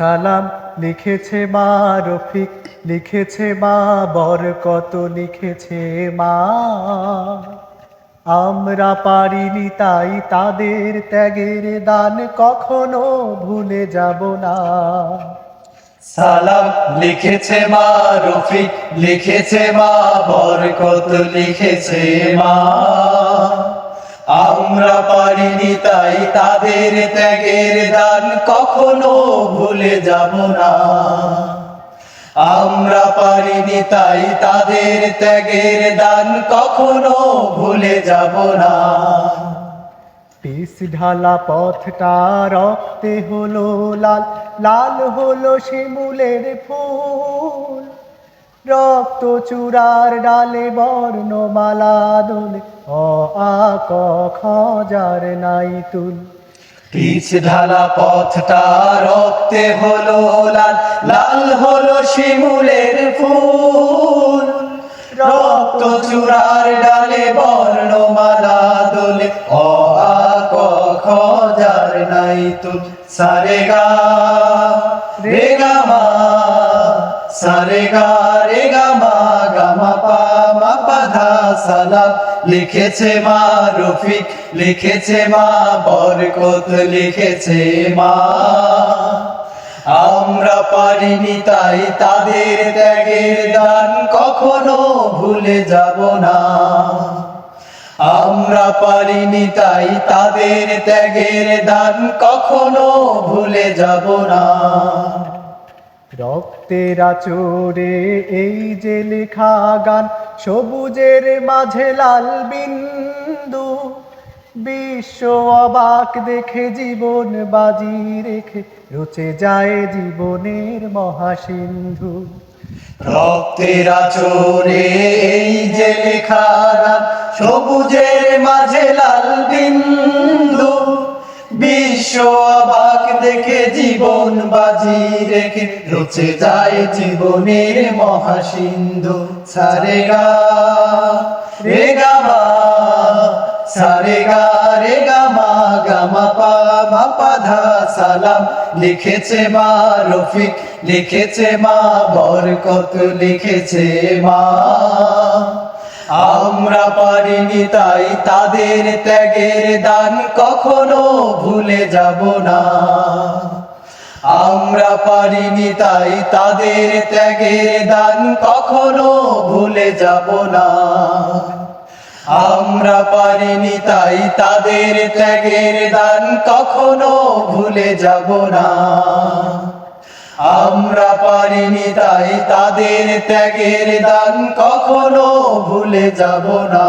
সালাম লিখেছে মা রফিক, লিখেছে মা বরকত, লিখেছে মা। আমরা পারিনি তাই তাদের ত্যাগের দান কখনো ভুলে যাব না। সালাম লিখেছে মা রফিক, লিখেছে মা বরকত, লিখেছে মা। আমরা পারিনি তাই তাদের ত্যাগের দান কখনো ভুলে যাব না। আমরা পারিনি তাই তাদের ত্যাগের দান কখনো ভুলে যাব না। পিস ঢালা পথটা রক্তে হলো লাল, লাল হলো শিমুলের ফুল। রক্ত চূড়ার ডালে বর্ণমালা দোলে, অ আ ক খ যার নাই তুল। পিচ ঢালা পথটা রক্তে হলো লাল, লাল হলো শিমুলের ফুল। রক্ত চূড়ার ডালে বর্ণমালা দোলে, অ আ ক খ যার নাই তুল। সারে গা রে গা মা, সারে গা রে গা মা, গা মা পা মা পা ধা। সালাম লিখেছে মা রফিক, লিখেছে মা বরকত, লিখেছে মা। আমরা পারিনি তাই তাদের ত্যাগের দান কখনো ভুলে যাব না। আমরা পারিনি তাই তাদের ত্যাগের দান কখনো ভুলে যাব না। রক্তের আচরে এই যে লেখা গান, সবুজের মাঝে লাল বিন্দু। বিশ্ব অবাক দেখে জীবন বাজি রেখে রচে যায় জীবনের মহাসিন্ধু। রক্তের আচরে এই যে লেখা গান, সবুজের মাঝে লাল বিন্দু। বিশ্ব অবাক দেখে জীবন বাজি রেখে রচে যায় জীবনের মহাসিন্ধু। সারে গা রে গা মা, সারে গা রে গা মা, গা মা পা মা পা ধা। সালাম লিখেছে মা রফিক, লিখেছে মা বরকত, লিখেছে মা। আমরা পারিনি তাই তাদের ত্যাগের দান কখনো ভুলে যাব না। আমরা পারিনি তাই তাদের ত্যাগের দান কখনো ভুলে যাব না। আমরা পারিনি তাই তাদের ত্যাগের দান কখনো ভুলে যাব না। আমরা পারিনি তাই তাদের ত্যাগের দান কখনো ভুলে যাব না।